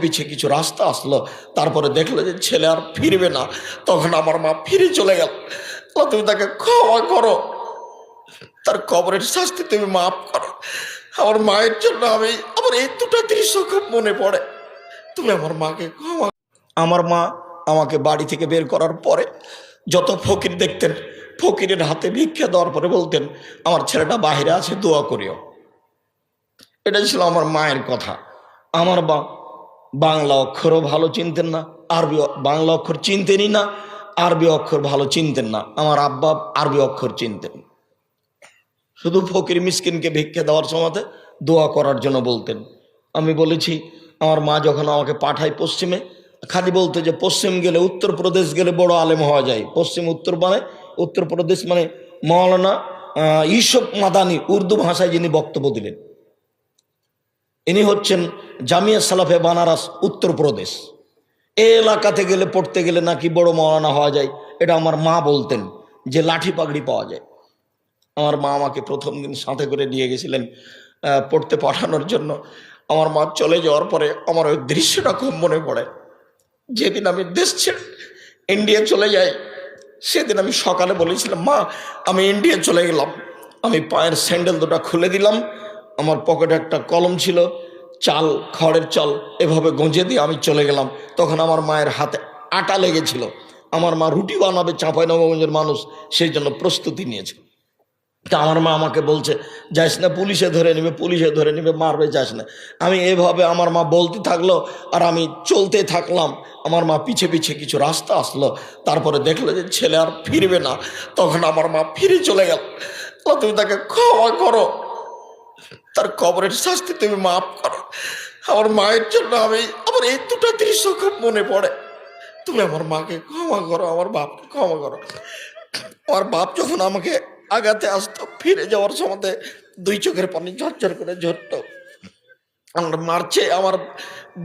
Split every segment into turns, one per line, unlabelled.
পিছে কিছু রাস্তা আসলো, তারপরে দেখলো যে ছেলে আর ফিরবে না। তখন আমার মা ফিরে চলে গেল। তুমি তাকে ক্ষমা করো, তার কবরের শাস্তি তুমি মাফ করো। আমার মায়ের জন্য আমার এই দুটো দৃশ্য খুব মনে পড়ে। তুমি আমার মাকে ক্ষমা। আমার মা আমাকে বাড়ি থেকে বের করার পরে যত ফকির দেখতেন, ফকিরের হাতে ভিক্ষা দেওয়ার পরে বলতেন, আমার ছেলেটা বাইরে আছে, দোয়া করিও। এটা ছিল আমার মায়ের কথা। আমার বাংলা অক্ষরও ভালো চিনতেন না, বাংলা অক্ষর চিনতেনই না, আরবি অক্ষর ভালো চিনতেন না। আমার আব্বা আরবি অক্ষর চিনতেন। শুধু ফকির মিসকিনকে ভিক্ষা দেওয়ার সময় দোয়া করার জন্য বলতেন। আমি বলেছি, আমার মা যখন আমাকে পাঠায় পশ্চিমে, খালি বলতো যে পশ্চিম গেলে, উত্তরপ্রদেশ গেলে বড় আলেম হওয়া যায়। পশ্চিম উত্তর মানে উত্তরপ্রদেশ মানে মৌলানা ইউসুফ মাদানি উর্দু ভাষায় যিনি বক্তব্য দিলেন, ইনি হচ্ছেন জামিয়া সালাফে বানারস উত্তরপ্রদেশ। এই এলাকাতে গেলে পড়তে গেলে নাকি বড় মৌলানা হওয়া যায়। এটা আমার মা বলতেন যে লাঠি পাগড়ি পাওয়া যায়। আমার মা আমাকে প্রথম দিন সাথে করে নিয়ে গেছিলেন পড়তে পাঠানোর জন্য। আমার মা চলে যাওয়ার পরে আমার ওই দৃশ্যটা খুব মনে পড়ে। যেদিন আমি দেশ ছেড়ে ইন্ডিয়া চলে যাই, সেদিন আমি সকালে বলেছিলাম, মা আমি ইন্ডিয়া চলে গেলাম। আমি পায়ের স্যান্ডেল দুটো খুলে দিলাম, আমার পকেটে একটা কলম ছিল, চাল, খড়ের চাল এভাবে গঁজে দিয়ে আমি চলে গেলাম। তখন আমার মায়ের হাতে আটা লেগেছিল। আমার মা রুটি বানাবে, চাঁপাইনবাবগঞ্জের মানুষ, সেই জন্য প্রস্তুতি নিয়েছে। তা আমার মা আমাকে বলছে, যাইস না, পুলিশে ধরে নেবে, পুলিশে ধরে নেবে, মারবে, যাস না। আমি এভাবে আমার মা বলতে থাকলো আর আমি চলতে থাকলাম। আমার মা পিছে পিছে কিছু রাস্তা আসলো, তারপরে দেখলো যে ছেলে আর ফিরবে না। তখন আমার মা ফিরে চলে গেল। তুমি তাকে ক্ষমা করো, তার কবরের শাস্তি তুমি মাফ করো। আমার মায়ের জন্য আমার এই দুটো দৃশ্য খুব মনে পড়ে। তুমি আমার মাকে ক্ষমা করো, আমার বাপকে ক্ষমা করো। আমার বাপ যখন আমাকে আগাতে আসতো, ফিরে যাওয়ার সময় দুই চোখের পানি ঝরঝর করে ঝরত। আমার মারছে, আমার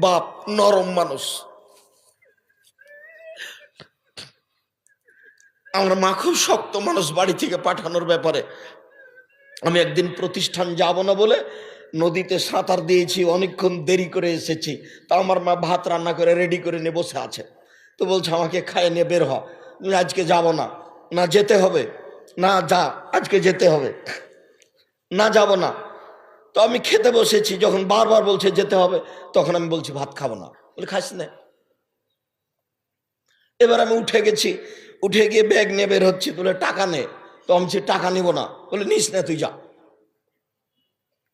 বাপ নরম মানুষ। আমার মা খুব শক্ত মানুষ বাড়ি থেকে পাঠানোর ব্যাপারে। আমি একদিন প্রতিষ্ঠান যাব না বলে নদীতে সাঁতার দিয়েছি, অনেকক্ষণ দেরি করে এসেছি। তা আমার মা ভাত রান্না করে রেডি করে নিয়ে বসে আছে। তো বলছে আমাকে খাইয়ে নিয়ে বের হ, আজকে যাব না। না যেতে হবে, না যা, আজকে যেতে হবে, না যাব না। তো আমি খেতে বসেছি, যখন বারবার বলছে যেতে হবে, তখন আমি বলছি ভাত খাবো না। বলে খাইস না। এবার আমি উঠে গেছি, উঠে গিয়ে ব্যাগ নিয়ে বের হচ্ছি, বলে টাকা নে। তো আমি টাকা নিব না। বলে নিস না, তুই যা।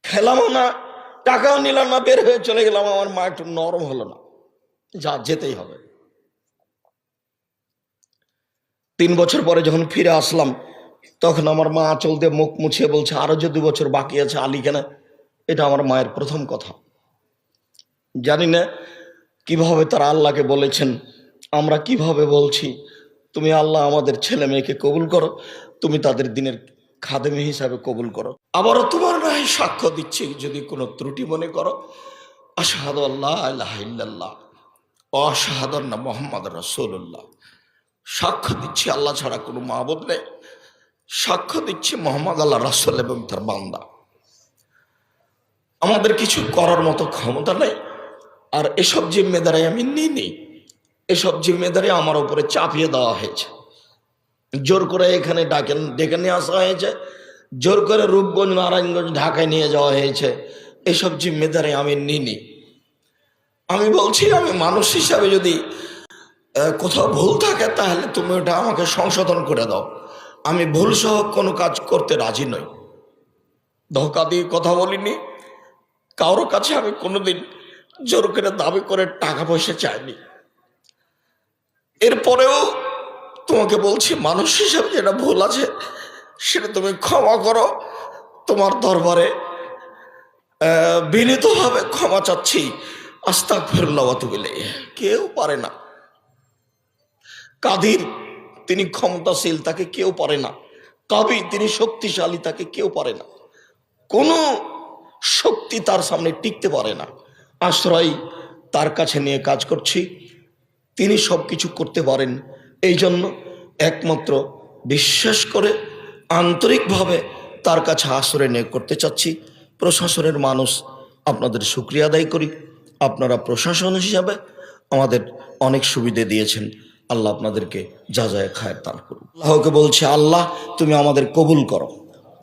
খেলামও না, টাকাও নিলাম না, বের হয়ে চলে গেলাম। আমার মা একটু নরম হলো না, যা, যেতেই হবে। 3 বছর পরে যখন ফিরে আসলাম, তখন আমার মা আঁচল দিয়ে মুখ মুছিয়ে বলছে, আরো যে 2 বছর বাকি আছে আলী কেন। এটা আমার মায়ের প্রথম কথা। জানি না কিভাবে তারা আল্লাহকে বলেছেন, আমরা কিভাবে বলছি, তুমি আল্লাহ আমাদের ছেলে মেয়েকে কবুল করো, তুমি তাদের দিনের খাদেমি হিসাবে কবুল করো। আবারও তোমার নাই সাক্ষ্য দিচ্ছি, যদি কোনো ত্রুটি মনে করো, আশহাদু আল্লা ইলাহা ইল্লাল্লাহ ওয়া আশহাদু আন্না মুহাম্মাদুর রাসূলুল্লাহ। সাক্ষ্য দিচ্ছি আল্লাহ ছাড়া কোনো মাবুদ নেই, সাক্ষ্য দিচ্ছি মুহাম্মদ আল্লাহ রাসূল এবং তার বান্দা। আমাদের কিছু করার মতো ক্ষমতা নেই, আর এসব জিম্মেদারি আমি নিইনি। এসব জিম্মেদারি আমার উপরে চাপিয়ে দেওয়া হয়েছে। জোর করে এখানে ডেকে নিয়ে আসা হয়েছে, জোর করে রূপগঞ্জ, নারায়ণগঞ্জ, ঢাকায় নিয়ে যাওয়া হয়েছে। এসব জিম্মেদারি আমি নিইনি। আমি বলছি, আমি মানুষ হিসাবে যদি কোথাও ভুল থাকে, তাহলে তুমি ওটা আমাকে সংশোধন করে দাও। আমি ভুল সহ কোনো কাজ করতে রাজি নই। ধোঁকা দিয়ে কথা বলিনি, কারোর কাছে আমি কোনোদিন জোর করে দাবি করে টাকা পয়সা চাইনি। এরপরেও তোমাকে বলছি, মানুষ হিসাবে যেটা ভুল আছে সেটা তুমি ক্ষমা করো। তোমার দরবারে বিনীতভাবে ক্ষমা চাচ্ছি। আস্তাগফিরুল্লাহ ওয়া আতুবু ইলাইহি। কেউ পারে না। কাদির তিনি ক্ষমতাশীল, তাকে কেউ পারে না। কবি তিনি শক্তিশালী, তাকে কেউ পারে না। কোনো শক্তি তার সামনে টিকতে পারে না। আশ্রয় তার কাছে নিয়ে কাজ করছি, তিনি সব কিছু করতে পারেন। এই জন্য একমাত্র বিশ্বাস করে আন্তরিকভাবে তার কাছে আশ্রয় নিয়ে করতে চাচ্ছি। প্রশাসনের মানুষ, আপনাদের শুকরিয়া আদায় করি। আপনারা প্রশাসন হিসাবে আমাদের অনেক সুবিধে দিয়েছেন। আল্লাহ আপনাদেরকে যা যায় খায়ের দান করুন। আল্লাহকে বলছে, আল্লাহ তুমি আমাদের কবুল করো,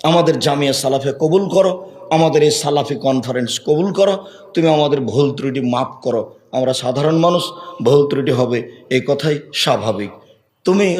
আমাদের জামিয়া সালাফে কবুল করো, আমাদের এই সালাফি কনফারেন্স কবুল করো, তুমি আমাদের ভুল ত্রুটি মাফ করো। আমরা সাধারণ মানুষ, ভুল ত্রুটি হবে, এই কথাই স্বাভাবিক। তুমি